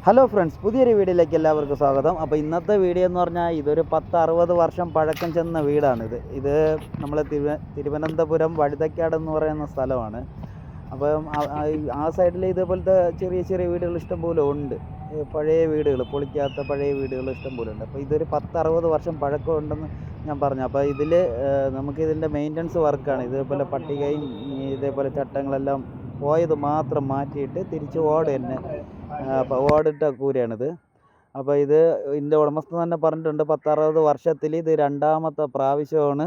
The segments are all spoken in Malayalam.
ഹലോ ഫ്രണ്ട്സ്, പുതിയൊരു വീഡിയോയിലേക്ക് എല്ലാവർക്കും സ്വാഗതം. അപ്പോൾ ഇന്നത്തെ വീഡിയോ എന്ന് പറഞ്ഞാൽ ഇതൊരു 10-60 വർഷം പഴക്കം ചെന്ന വീടാണിത്. ഇത് നമ്മൾ തിരുവനന്തപുരം വഴുതക്കാട് എന്ന് പറയുന്ന സ്ഥലമാണ്. അപ്പം ആ സൈഡിൽ ഇതേപോലത്തെ ചെറിയ ചെറിയ വീടുകൾ ഇഷ്ടംപോലെ ഉണ്ട്. പഴയ വീടുകൾ, പൊളിക്കാത്ത പഴയ വീടുകൾ ഇഷ്ടംപോലെ ഉണ്ട്. അപ്പോൾ ഇതൊരു 10-60 വർഷം പഴക്കം ഉണ്ടെന്ന് ഞാൻ പറഞ്ഞു. അപ്പോൾ ഇതിൽ നമുക്കിതിൻ്റെ മെയിൻ്റനൻസ് വർക്കാണ്. ഇതേപോലെ പട്ടികയും ഇതേപോലെ ചട്ടങ്ങളെല്ലാം പോയത് മാത്രം മാറ്റിയിട്ട് തിരിച്ച് ഓട് തന്നെ ഓടിട്ട കൂരയാണിത്. അപ്പോൾ ഇതിൻ്റെ ഉടമസ്ഥൻ തന്നെ പറഞ്ഞിട്ടുണ്ട്, 10-60 വർഷത്തിൽ ഇത് രണ്ടാമത്തെ പ്രാവശ്യമാണ്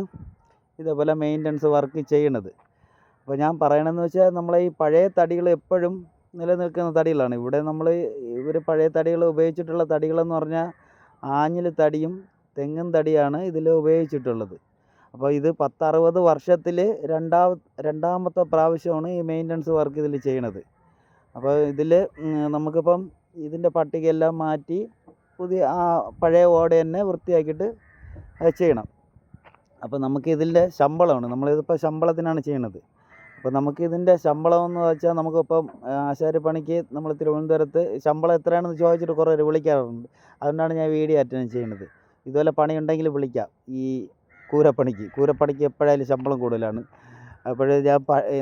ഇതേപോലെ മെയിൻ്റനൻസ് വർക്ക് ചെയ്യണത്. അപ്പോൾ ഞാൻ പറയണമെന്ന് വെച്ചാൽ നമ്മളെ ഈ പഴയ തടികൾ എപ്പോഴും നിലനിൽക്കുന്ന തടികളാണ്. ഇവർ പഴയ തടികൾ ഉപയോഗിച്ചിട്ടുള്ള തടികളെന്ന് പറഞ്ഞാൽ ആഞ്ഞിൽ തടിയും തെങ്ങും തടിയാണ് ഇതിൽ ഉപയോഗിച്ചിട്ടുള്ളത്. അപ്പോൾ ഇത് 10-60 വർഷത്തിൽ രണ്ടാമത്തെ പ്രാവശ്യമാണ് ഈ മെയിൻ്റനൻസ് വർക്ക് ഇതിൽ ചെയ്യണത്. അപ്പോൾ ഇതിൽ നമുക്കിപ്പം ഇതിൻ്റെ പട്ടികയെല്ലാം മാറ്റി പുതിയ പഴയ ഓട് തന്നെ വൃത്തിയാക്കിയിട്ട് ചെയ്യണം. അപ്പോൾ നമുക്കിതിൻ്റെ ശമ്പളമാണ്, നമ്മളിതിപ്പോൾ ശമ്പളത്തിനാണ് ചെയ്യണത്. അപ്പോൾ നമുക്കിതിൻ്റെ ശമ്പളം എന്ന് വെച്ചാൽ നമുക്കിപ്പം ആശാരിപ്പണിക്ക് നമ്മൾ തിരുവനന്തപുരത്ത് ശമ്പളം എത്രയാണെന്ന് ചോദിച്ചിട്ട് കുറേ പേര് വിളിക്കാറുണ്ട്. അതുകൊണ്ടാണ് ഞാൻ വീഡിയോ അറ്റൻഡ് ചെയ്യുന്നത്. ഇതുപോലെ പണിയുണ്ടെങ്കിൽ വിളിക്കാം. ഈ കൂരപ്പണിക്ക് എപ്പോഴായാലും ശമ്പളം കൂടുതലാണ്. അപ്പോൾ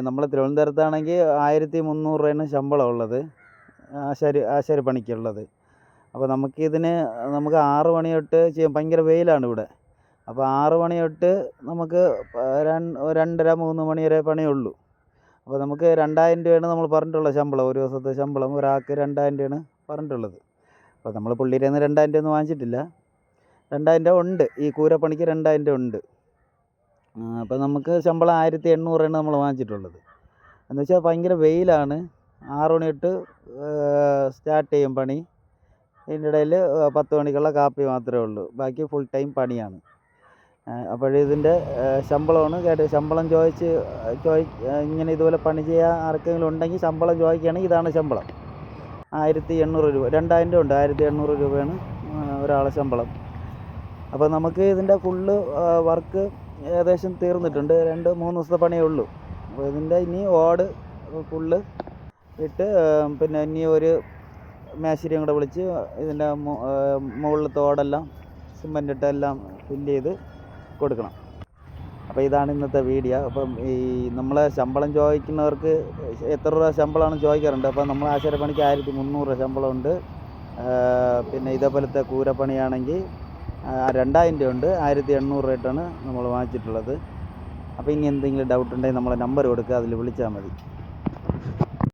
നമ്മൾ തിരുവനന്തപുരത്താണെങ്കിൽ 1300 രൂപയാണ് ശമ്പളം ഉള്ളത്, ആശാരി പണിക്കുള്ളത്. അപ്പോൾ നമുക്ക് 6 മണി തൊട്ട് ചെയ്യാം. ഭയങ്കര വെയിലാണ് ഇവിടെ. അപ്പോൾ 6 മണി തൊട്ട് നമുക്ക് 2:30-3 മണി വരെ പണിയുള്ളൂ. അപ്പോൾ നമുക്ക് 2000 രൂപയാണ് നമ്മൾ പറഞ്ഞിട്ടുള്ള ശമ്പളം. ഒരു ദിവസത്തെ ശമ്പളം ഒരാൾക്ക് 2000 രൂപയാണ് പറഞ്ഞിട്ടുള്ളത്. അപ്പോൾ നമ്മൾ പുള്ളിയുടെ നിന്ന് 2000 രൂപ ഒന്നും വാങ്ങിച്ചിട്ടില്ല. 2000 രൂപ ഉണ്ട്, ഈ കൂരപ്പണിക്ക് 2000 രൂപ ഉണ്ട്. അപ്പോൾ നമുക്ക് ശമ്പളം 1800 രൂപയാണ് നമ്മൾ വാങ്ങിച്ചിട്ടുള്ളത്. എന്ന് വെച്ചാൽ ഭയങ്കര വെയിലാണ്. 6 മണി തൊട്ട് സ്റ്റാർട്ട് ചെയ്യും പണി. ഇതിൻ്റെ ഇടയിൽ 10 മണിക്കുള്ള കാപ്പി മാത്രമേ ഉള്ളൂ. ബാക്കി ഫുൾ ടൈം പണിയാണ്. അപ്പോഴിതിൻ്റെ ശമ്പളമാണ് കേട്ടത്. ശമ്പളം ഇങ്ങനെ ഇതുപോലെ പണി ചെയ്യാൻ ആർക്കെങ്കിലും ഉണ്ടെങ്കിൽ ശമ്പളം ചോദിക്കുകയാണെങ്കിൽ ഇതാണ് ശമ്പളം. 1800 രൂപ, 2000 രൂപ ഉണ്ട്. 1800 രൂപയാണ് ഒരാളെ ശമ്പളം. അപ്പോൾ നമുക്ക് ഇതിൻ്റെ ഫുള്ള് വർക്ക് ഏകദേശം തീർന്നിട്ടുണ്ട്. 2-3 ദിവസത്തെ പണിയേ ഉള്ളൂ. അപ്പോൾ ഇതിൻ്റെ ഇനി ഓട് ഫുള്ള് ഇട്ട് പിന്നെ ഇനി ഒരു മേശരിയും കൂടെ വിളിച്ച് ഇതിൻ്റെ മുകളിലത്തെ ഓടെല്ലാം സിമൻ്റ് ഇട്ട് എല്ലാം ഫില്ല് ചെയ്ത് കൊടുക്കണം. അപ്പോൾ ഇതാണ് ഇന്നത്തെ വീഡിയോ. അപ്പം ഈ നമ്മളെ ശമ്പളം ചോദിക്കുന്നവർക്ക് എത്ര രൂപ ശമ്പളമാണ് ചോദിക്കാറുണ്ട്. അപ്പോൾ നമ്മൾ ആശാരിപ്പണിക്ക് 1300 രൂപ ശമ്പളമുണ്ട്. പിന്നെ ഇതേപോലത്തെ കൂരപ്പണിയാണെങ്കിൽ 2000 രൂപ ഉണ്ട്. 1800 രൂപയായിട്ടാണ് നമ്മൾ വാങ്ങിച്ചിട്ടുള്ളത്. അപ്പോൾ ഇനി എന്തെങ്കിലും ഡൗട്ട് ഉണ്ടെങ്കിൽ നമ്മളെ നമ്പർ കൊടുക്കുക, അതിൽ വിളിച്ചാൽ മതി.